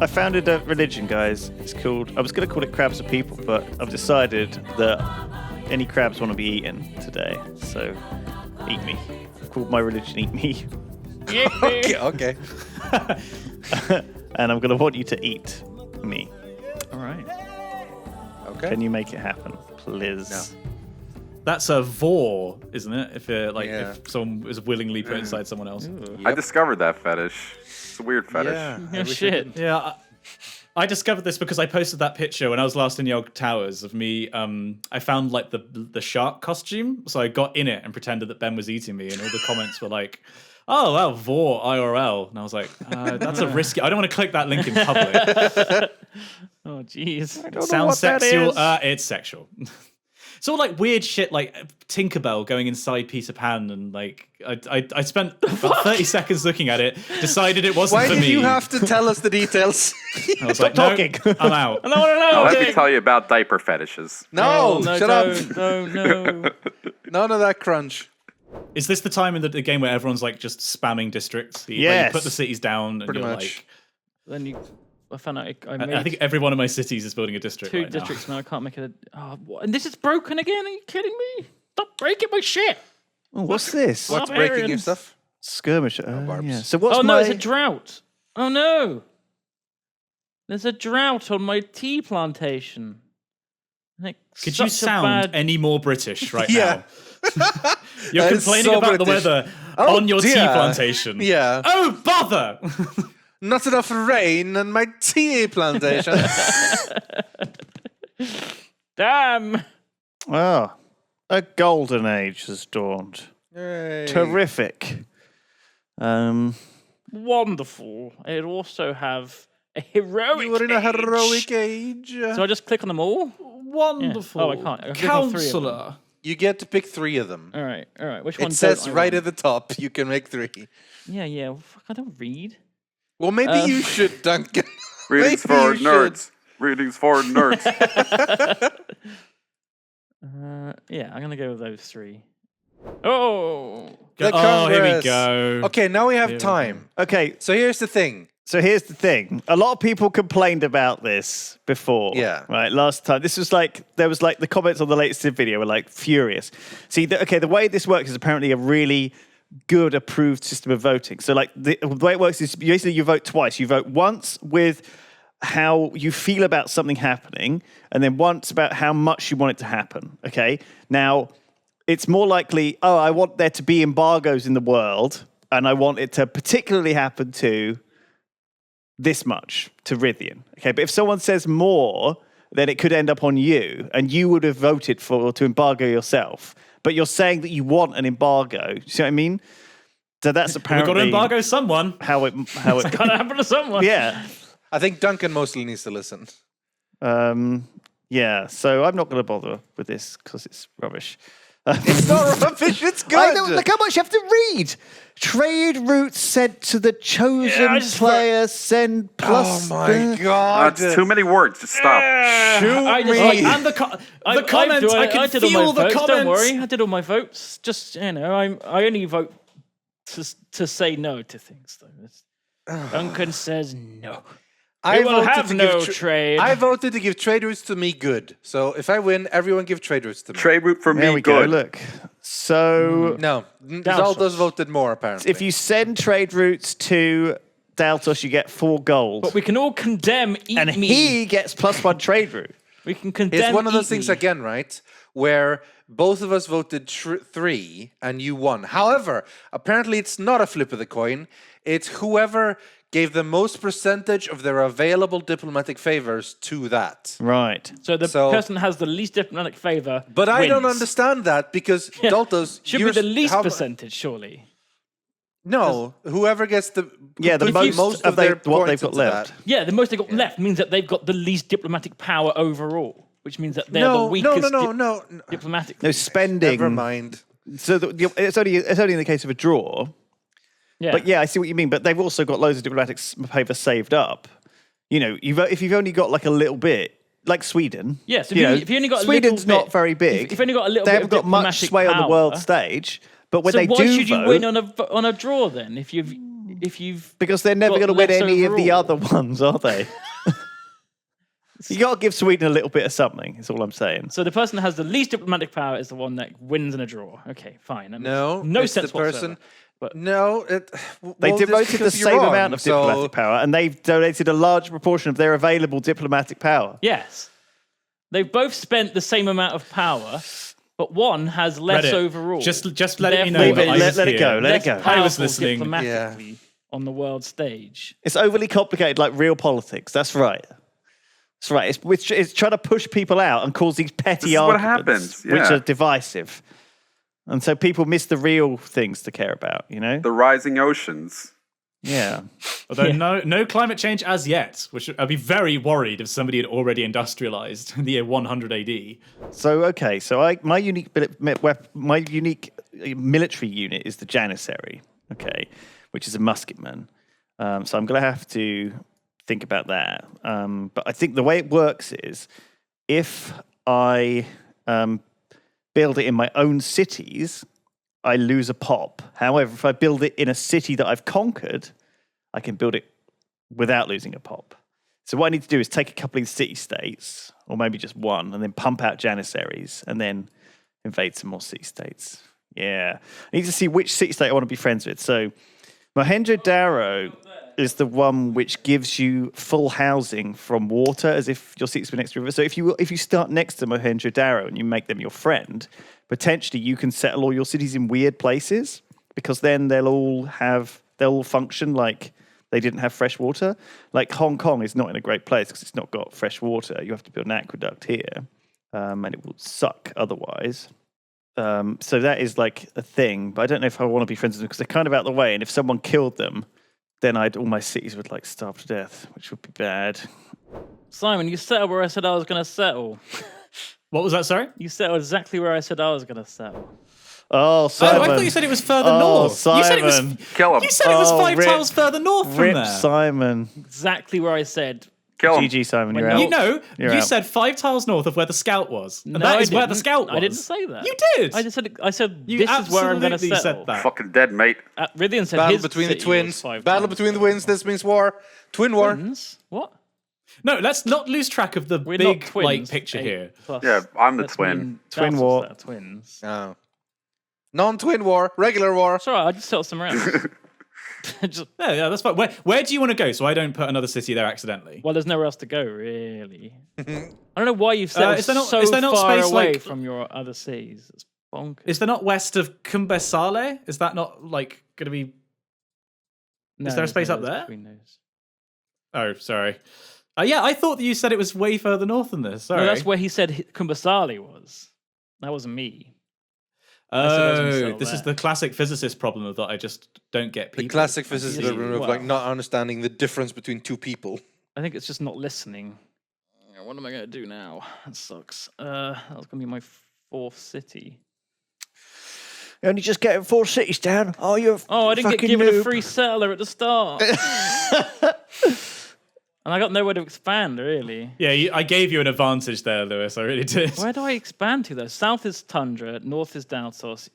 I founded a religion, guys. It's called. I was going to call it Crabs Are People, but I've decided that any crabs want to be eaten today. So, eat me. I've called my religion Eat Me. Okay. And I'm going to want you to eat me. All right. Okay. Can you make it happen, please? No. That's a vor, isn't it? If Yeah. someone is willingly put inside someone else. Yep. I discovered that fetish. It's a weird fetish. Yeah. I Yeah, wish I shit. didn't. Yeah, I discovered this because I posted that picture when I was last in Yog Towers of me. I found like the shark costume, so I got in it and pretended that Ben was eating me, and all the comments were like, "Oh, wow, vor IRL," and I was like, "That's a risky. I don't want to click that link in public. Oh, jeez. I don't know Sounds what that sexual. is. It's sexual." It's all like weird shit, like Tinkerbell going inside Peter Pan, and like I spent about 30 seconds looking at it, decided it wasn't Why for did me. you have to tell us the details? I was Stop like, talking. No, I'm out. I don't want to know. Now, let me Dick. tell you about diaper fetishes. No, no, shut don't, up. No. None of that crunch. Is this the time in the game where everyone's like just spamming districts? Where Yes. you put the cities down and Pretty you're much. Then I found out I made like. I think every one of my cities is building a district. two right now. districts now. I can't make it. And this is broken again. Are you kidding me? Stop breaking my shit. Oh, what's this? What's breaking your Barbarians. stuff? Skirmish. barbs. Yeah. So what's Oh no, my... it's a drought. Oh no. There's a drought on my tea plantation. Like, Could you such a sound bad... any more British right Yeah. now? You're That is complaining so about the British. weather Oh, on your tea dear. plantation. Yeah. Oh, bother! Not enough rain on my tea plantation. Damn. Oh, a golden age has dawned. Yay. Terrific. Wonderful. It'd also have a heroic You were in a age. heroic age. So I just click on them all? Wonderful. Yeah. Oh, I can't. I can click on 3 of them. Counselor. You get to pick 3 of them. All right. Which one? It says don't I right want? at the top, you can make 3. Yeah. Well, fuck, I don't read. Well, maybe you should, Duncan. Readings Maybe for you nerds. Readings for nerds. Yeah, I'm gonna go with those 3. Oh. The Oh, here we Congress. go. Okay, now we have Here we time. Okay, So here's the thing. so here's the thing. A lot of people complained about this before. Yeah. Right, last time. This was like, there was like the comments on the latest video were like furious. See, the way this works is apparently a really good approved system of voting. So like the way it works is basically you vote twice. You vote once with how you feel about something happening, and then once about how much you want it to happen. Okay. Now, it's more likely, I want there to be embargoes in the world, and I want it to particularly happen to this much, to Rithian. Okay, but if someone says more, then it could end up on you, and you would have voted to embargo yourself. But you're saying that you want an embargo. Do you see what I mean? So that's We've apparently got to embargo someone. how it Gotta happen to someone. yeah. I think Duncan mostly needs to listen. Yeah, so I'm not going to bother with this because it's rubbish. It's not rubbish, it's good. I know, look how much you have to read. Trade routes sent to the chosen I just player send plus. Oh my god. That's too many words. Just stop. Shoot I just me. like, And the comments, I can did all feel my the votes. comments. Don't worry, I did all my votes. Just I only vote to say no to things though. Duncan says no. I We will voted have to no give trade. I voted to give trade routes to me good. So if I win, everyone give trade routes to me. Trade route for There me, we good. go. Look, so No, Zaldos voted more apparently. if you send trade routes to Daltos, you get 4 gold, But we can all condemn eat and me. he gets +1 trade route. We can condemn. It's one of those eat things me. again, right? Where both of us voted 3 and you won. However, apparently it's not a flip of the coin. It's whoever gave the most percentage of their available diplomatic favors to that. Right. So the So- person has the least diplomatic favor. But I don't wins. understand that because Daltos Should be the least percentage, surely. No, whoever gets the Yeah, the complete most of their what they've points got into left. that. Yeah, the most they got left means that they've got the least diplomatic power overall, which means that they're the No, weakest no. diplomatic. No spending. Never mind. So it's only in the case of a draw. Yeah. But yeah, I see what you mean. But they've also got loads of diplomatic favors saved up. You know, if you've only got like a little bit, like Sweden. Yeah, so you know, if you only got a Sweden's little not bit- very big. if you've only got a little they bit haven't of got much diplomatic sway on the world power, stage. But when so they why do should you vote, win on a draw then? If if you've Because they're never got going to win less any of the overall. other ones, are they? You got to give Sweden a little bit of something. Is all I'm saying. So the person that has the least diplomatic power is the one that wins in a draw. Okay, fine. That makes No, no it's sense the person. whatsoever. But No, They well, just devoted the because you're same wrong, amount of diplomatic power, and they've donated a large proportion of their available diplomatic power. yes, they've both spent the same amount of power, but one has less Reddit, overall. just let me know Leave that it- I let- was let it here. go, let it less go. I was powerful listening. diplomatically on the world stage. It's overly complicated, like real politics. That's right. That's right. It's trying to push people out and cause these petty This is what arguments, happens, which yeah. are divisive. And so people miss the real things to care about, you know? The rising oceans. Yeah. Although no climate change as yet, which I'd be very worried if somebody had already industrialized in the year 100 AD. So, okay. So my unique military unit is the Janissary, okay, which is a musketman. So I'm going to have to think about that. But I think the way it works is if I build it in my own cities, I lose a pop. However, if I build it in a city that I've conquered, I can build it without losing a pop. So what I need to do is take a couple of city-states, or maybe just one, and then pump out Janissaries, and then invade some more city-states. Yeah. I need to see which city-state I want to be friends with. So Mohenjo-Daro is the one which gives you full housing from water, as if your cities were next to a river. So if you start next to Mohenjo-Daro and you make them your friend, potentially you can settle all your cities in weird places, because then they'll all function like they didn't have fresh water. Like Hong Kong is not in a great place because it's not got fresh water. You have to build an aqueduct here, and it will suck otherwise. So that is like a thing, but I don't know if I want to be friends with them because they're kind of out of the way. And if someone killed them, then all my cities would like starve to death, which would be bad. Simon, you settled where I said I was going to settle. What was that, sorry? You settled exactly where I said I was going to settle. Oh, Oh, Simon. I thought you said it was further Oh, north. You said it was. Simon. Kill him. You said it was Oh, 5 rip- tiles further north from Rip there. Simon. Exactly where I said. Kill him. GG, Simon, you're When out. you You know, You're you out. said 5 tiles north of where the scout was. And No, that I is where the didn't. scout was. I didn't say that. You did. I just said. I said You this is where I'm going to absolutely settle. said that. Fucking dead, mate. Rithian said Battle his between the city was twins. 5 Battle times between the further winds. This means war. Twin war. Twins? What? No, let's not lose track of the We're big not twins. like picture 8 here. plus. Yeah, I'm the Let's twin. mean Twin that's war. that are twins. Oh. Non-twin war. Regular war. It's alright. I just settled somewhere else. Just- Yeah, that's fine. Where do you want to go so I don't put another city there accidentally? well, there's nowhere else to go, really. I don't know why you've settled is there not- so is there not far space, away like- from your other seas. It's bonkers. Is there not west of Kumbesale? Is that not like going to be? No, there a there's space no up roads there? between those. Oh, sorry. Yeah, I thought that you said it was way further north than this. Sorry. No, that's where he said Kumbasali was. That wasn't me. I said I was gonna Oh, settle this is there. the classic physicist problem of that I just don't get people. The classic physicist Yeah, of like well. not understanding the difference between two people. I think it's just not listening. What am I going to do now? That sucks. That was going to be my 4th city. You're only just getting 4 cities down. Oh, you're Oh, I didn't get fucking given noob. a free settler at the start. And I got nowhere to expand, really. Yeah, I gave you an advantage there, Lewis. I really did. Where do I expand to, though? South is Tundra, north is Daltos,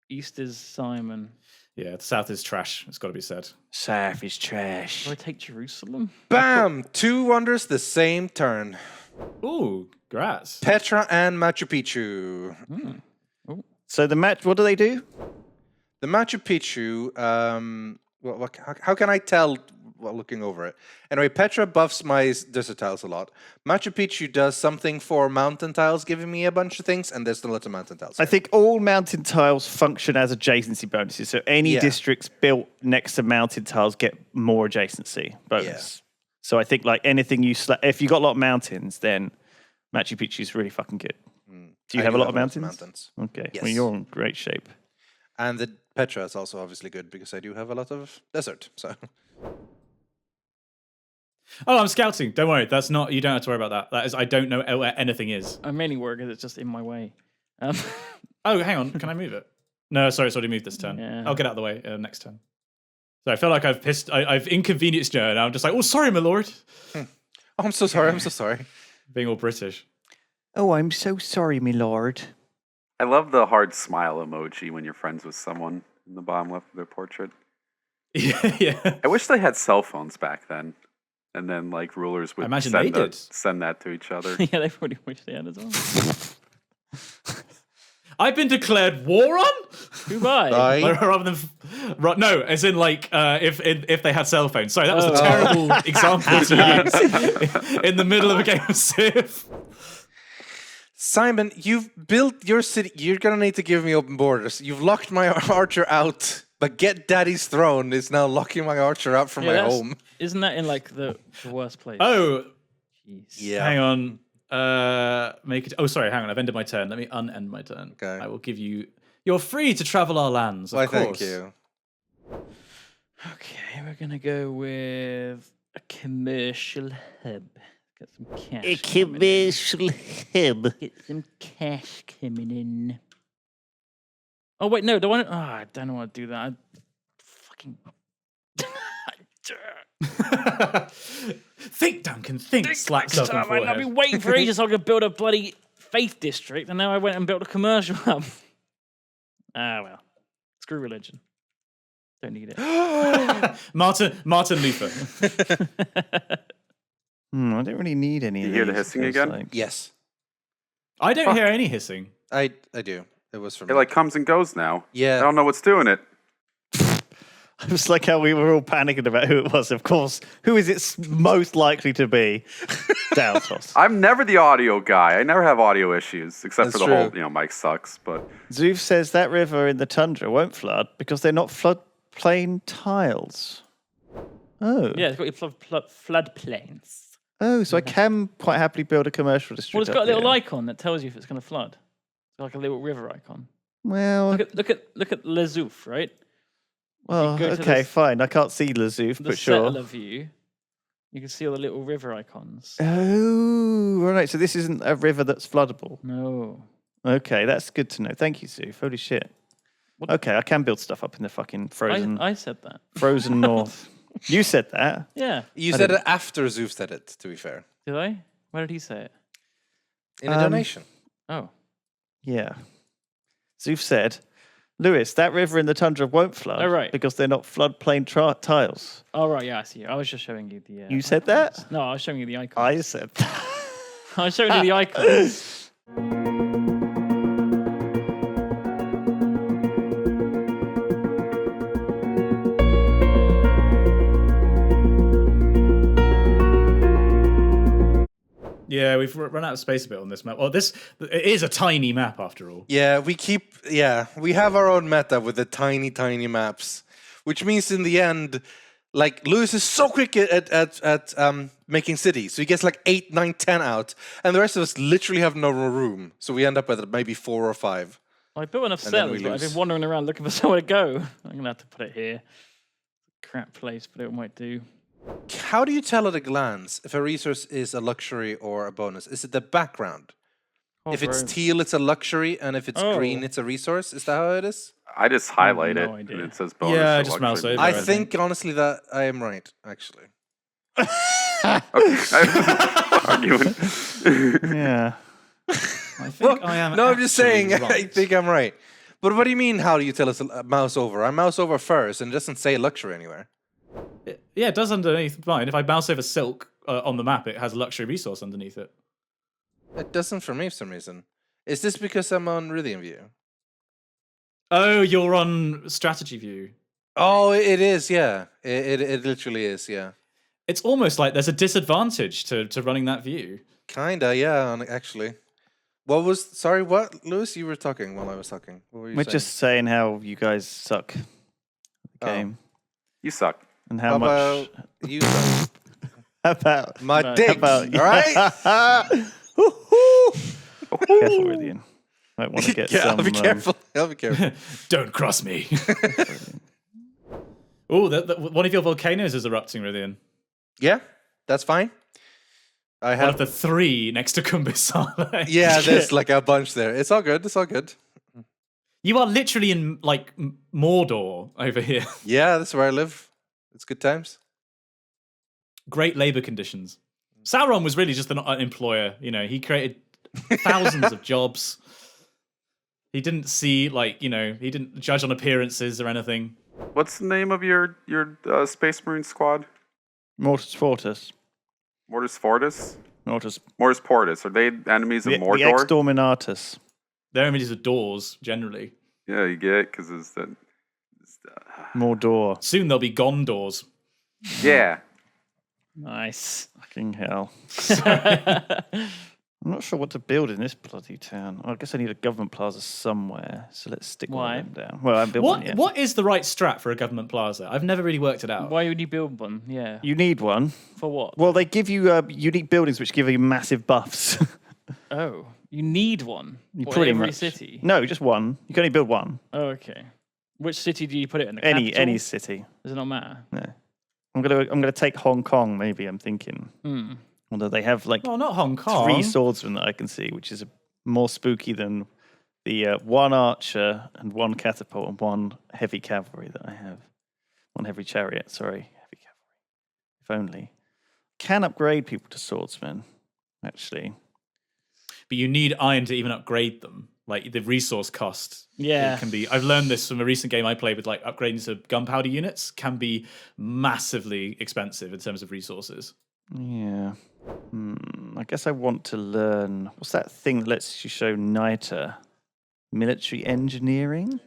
east is Simon. Yeah, the south is trash. It's got to be said. South is trash. Do I take Jerusalem? Bam! 2 wonders the same turn. Ooh, grats. Petra and Machu Picchu. So the match, what do they do? The Machu Picchu, how can I tell while looking over it? Anyway, Petra buffs my desert tiles a lot. Machu Picchu does something for mountain tiles, giving me a bunch of things, and there's still lots of mountain tiles. I think all mountain tiles function as adjacency bonuses. So any Yeah. districts built next to mountain tiles get more adjacency bonus. So I think like anything if you got a lot of mountains, then Machu Picchu is really fucking good. Do you I have do a lot of mountains? mountains. Okay, well Yes. you're in great shape. And the Petra is also obviously good because I do have a lot of desert. So Oh, I'm scouting. Don't worry. That's not. You don't have to worry about that. That is. I don't know where anything is. I'm mainly worried because it's just in my way. Oh, hang on. Can I move it? No, sorry. It's already moved this turn. Yeah. I'll get out of the way next turn. So I feel like I've pissed. I've inconvenienced you, and I'm just like, oh, sorry, my lord. oh, I'm so sorry. I'm so sorry. Being all British. Oh, I'm so sorry, my lord. I love the hard smile emoji when you're friends with someone in the bottom left of their portrait. Yeah. I wish they had cell phones back then, and then like rulers would imagine they did. send that to each other. Yeah, they probably wish they had as well. I've been declared war on. Goodbye. Rather than no, as in like if they had cell phones. Sorry, that was a terrible example to use in the middle of a game of Civ. Simon, you've built your city. You're gonna need to give me open borders. You've locked my archer out, but Get Daddy's Throne is now locking my archer out from my home. Isn't that in like the worst place? Oh, Jeez. Yeah. hang on. Make it. Oh, sorry. Hang on. I've ended my turn. Let me unend my turn. Okay. I will give you. You're free to travel our lands. Of Why, course. thank you. Okay, we're gonna go with a commercial hub. Get some cash. A commercial hub. Get some cash coming in. Oh wait, no, I don't know what to do that. Fucking. Think, Duncan. Think. Slap stuff on the I've forehead. been waiting for ages so I could build a bloody faith district, and now I went and built a commercial hub. Ah well, screw religion. Don't need it. Martin Luther. I don't really need any. You of hear the these, hissing feels again? like. Yes, I don't hear any hissing. I do. It was from It like comes and goes now. I Yeah. don't know what's doing it. It was like how we were all panicking about who it was. Of course, who is it most likely to be? Daltos. I'm never the audio guy. I never have audio issues, except That's for the whole, true. mic sucks. But Zoof says that river in the tundra won't flood because they're not floodplain tiles. Oh. Yeah, it's got your floodplains. Oh, so I can quite happily build a commercial district. Well, it's up got a little there. icon that tells you if it's going to flood. It's like a little river icon. Well, Look at Lezouf, right? well, go to okay, the- fine. I can't see Lazoof, The but sure. settler view. You can see all the little river icons. Oh, right. So this isn't a river that's floodable. No. Okay, that's good to know. Thank you, Zoof. Holy shit. Okay, I can build stuff up in the fucking frozen I said that. frozen north. You said that. Yeah. You said it after Zeus said it, to be fair. Did I? Where did he say it? In a donation. Oh. Yeah. Zoof said, Lewis, that river in the tundra won't flood Oh, right. because they're not floodplain tiles. Oh, right. Yeah, I see. I was just showing you the. You said that? No, I was showing you the icons. I said that. I was showing you the icons. Yeah, we've run out of space a bit on this map. Well, it is a tiny map after all. Yeah, we have our own meta with the tiny, tiny maps, which means in the end, like Lewis is so quick at making cities, so he gets like 8, 9, 10 out, and the rest of us literally have no room, so we end up with maybe 4 or 5. I built enough And then we settlers, but I've lose. been wandering around looking for somewhere to go. I'm going to have to put it here. Crap place, but it might do. How do you tell at a glance if a resource is a luxury or a bonus? Is it the background? If it's Hover. teal, it's a luxury, and if it's green, Oh. it's a resource. Is that how it is? I just highlight no it idea. and it says bonus. Yeah, or just luxury. mouse over. I I think honestly that I am right, actually. Okay, I'm arguing. Yeah. I think I am. No, I'm just saying. actually I right. think I'm right. But what do you mean? How do you tell us a mouse over? I mouse over first, and it doesn't say luxury anywhere. Yeah, it does underneath mine. If I mouse over silk on the map, it has a luxury resource underneath it. It doesn't for me for some reason. Is this because I'm on Rythian View? Oh, you're on strategy view. Oh, it is. Yeah, it literally is. Yeah, It's almost like there's a disadvantage to running that view. kinda. Yeah, actually. What was? Sorry, what, Lewis? You were talking while I was talking. What were you We're saying? just saying how you guys suck at the Oh. game. You suck. And How how much. about you? About. My No. dick. about. All right. Careful, Rydian. Might want to get Yeah, some. I'll be careful. I'll be careful. Don't cross me. Oh, one of your volcanoes is erupting, Rythian. Yeah, that's fine. I One have. of the 3 next to Kumbhisar. Yeah, there's like a bunch there. It's all good. It's all good. You are literally in like Mordor over here. Yeah, that's where I live. It's good times. Great labor conditions. Sauron was really just an employer. You know, he created thousands of jobs. He didn't see he didn't judge on appearances or anything. What's the name of your Space Marine squad? Mortis Fortis. Mortis Fortis? Mortis. Mortis Portis. Are they enemies of The Mordor? Exterminatus. Their images are doors, generally. Yeah, you get it, because it's the... Mordor. Soon they'll be Gondors. Yeah. Nice. Fucking hell. I'm not sure what to build in this bloody town. I guess I need a government plaza somewhere. So let's stick one of them down. Well, I haven't built one yet. What is the right strat for a government plaza? I've never really worked it out. Why would you build one? Yeah. You need one. For what? Well, they give you unique buildings which give you massive buffs. Oh, you need one. You For pretty every much. city. No, just one. You can only build one. Oh, okay. Which city do you put it in? The Any capital? city. Does it not matter? No. I'm gonna take Hong Kong. Maybe I'm thinking. Although they have like Well, not Hong Kong. 3 swordsmen that I can see, which is more spooky than the 1 archer and 1 catapult and 1 heavy cavalry that I have. 1 heavy chariot. Sorry, heavy cavalry. If only. Can upgrade people to swordsmen. Actually. But you need iron to even upgrade them. Like the resource cost. Yeah. It can be. I've learned this from a recent game I played with like upgrading to gunpowder units can be massively expensive in terms of resources. Yeah. I guess I want to learn. What's that thing that lets you show NITR? Military engineering?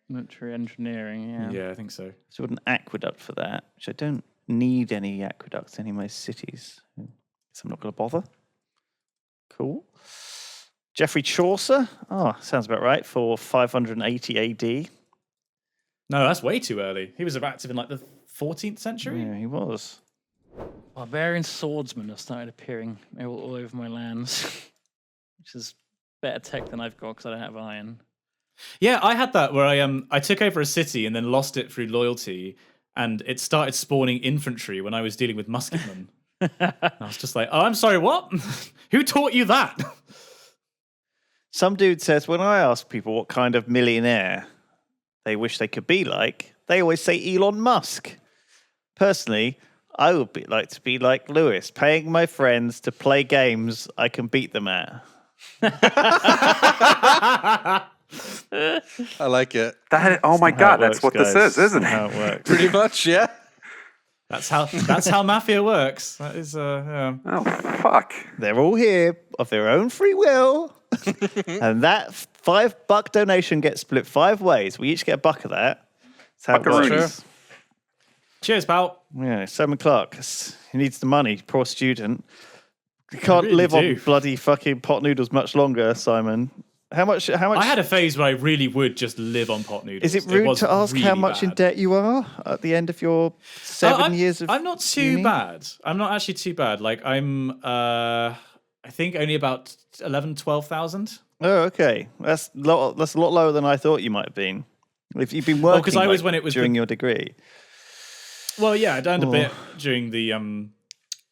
Military engineering, yeah. Yeah, I think so. So I want an aqueduct for that, which I don't need any aqueducts in any of my cities. So I'm not going to bother. Cool. Geoffrey Chaucer. Oh, sounds about right for 580 AD. No, that's way too early. He was active in like the 14th century. Yeah, he was. Barbarian swordsmen have started appearing all over my lands, which is better tech than I've got because I don't have iron. Yeah, I had that where I took over a city and then lost it through loyalty, and it started spawning infantry when I was dealing with musketmen. I was just like, oh, I'm sorry, what? Who taught you that? Some dude says, when I ask people what kind of millionaire they wish they could be like, they always say Elon Musk. Personally, I would like to be like Lewis, paying my friends to play games I can beat them at. I like it. Oh my god, that's what this is, isn't it? How it works. Pretty much, yeah. That's how mafia works. That is yeah. Oh, fuck. They're all here of their own free will. And that $5 donation gets split 5 ways. We each get $1 of that. That's how it Buckaroos. works. Cheers, pal. Yeah, Simon Clark. He needs the money, poor student. You can't really live do. on bloody fucking pot noodles much longer, Simon. How much? I had a phase where I really would just live on pot noodles. Is it rude was to ask how really much in bad. debt you are at the end of your 7 years of I'm not too uni? bad. I'm not actually too bad. Like I'm I think only about 12,000. Oh, okay. That's a lot lower than I thought you might have been. If you've been working 'cause I was when it was during the- your degree. Well, yeah, I earned a bit during the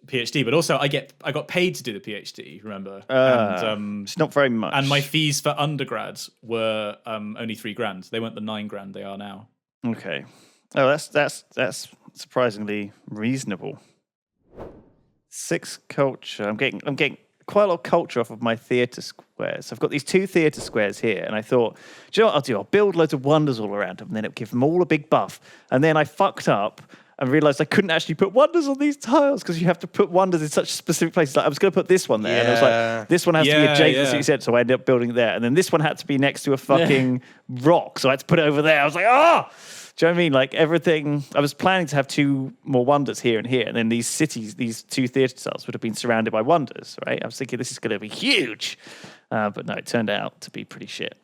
PhD, but also I got paid to do the PhD. Remember, and It's not very much. and my fees for undergrads were only $3,000. They weren't the $9,000 they are now. Okay. Oh, that's surprisingly reasonable. 6 culture. I'm getting quite a lot of culture off of my theatre squares. I've got these 2 theatre squares here, and I thought, do you know what I'll do? I'll build loads of wonders all around them, and then it'll give them all a big buff. And then I fucked up and realised I couldn't actually put wonders on these tiles because you have to put wonders in such specific places. Like I was going to put this one there, and I was Yeah. like, this one has to be Yeah, adjacent to yeah. the center, so I ended up building it there. And then this one had to be next to a fucking rock, so I had to put it over there. I was like, ah! Do you know what I mean? Like everything, I was planning to have 2 more wonders here and here, and then these cities, these 2 theatre styles would have been surrounded by wonders, right? I was thinking this is going to be huge, but no, it turned out to be pretty shit.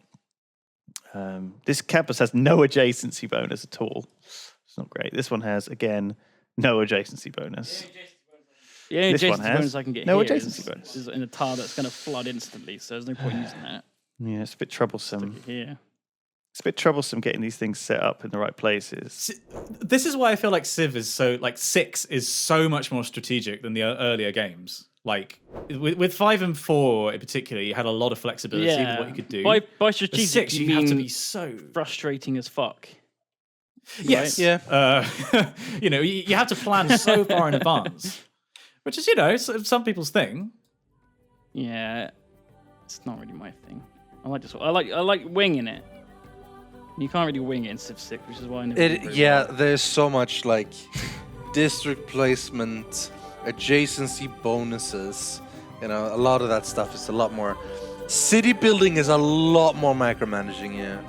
This campus has no adjacency bonus at all. It's not great. This one has, again, no adjacency bonus. The only This one adjacency has bonus I can get no here adjacency bonus. is in a tile that's going to flood instantly, so there's no point in using that. Yeah, it's a bit troublesome. Here. It's a bit troublesome getting these things set up in the right places. This is why I feel like Civ is so like 6 is so much more strategic than the earlier games. Like with 5 and 4 in particular, you had a lot of flexibility with what you could do. By With strategic, 6, you you have to mean be so frustrating as fuck. yes, Yeah. you know, you have to plan so far in advance, which is some people's thing. Yeah, it's not really my thing. I like winging it. And you can't really wing it in Civ 6, which is why I never did very Yeah, well. there's so much like district placement, adjacency bonuses. You know, a lot of that stuff is a lot more. City building is a lot more micromanaging, yeah.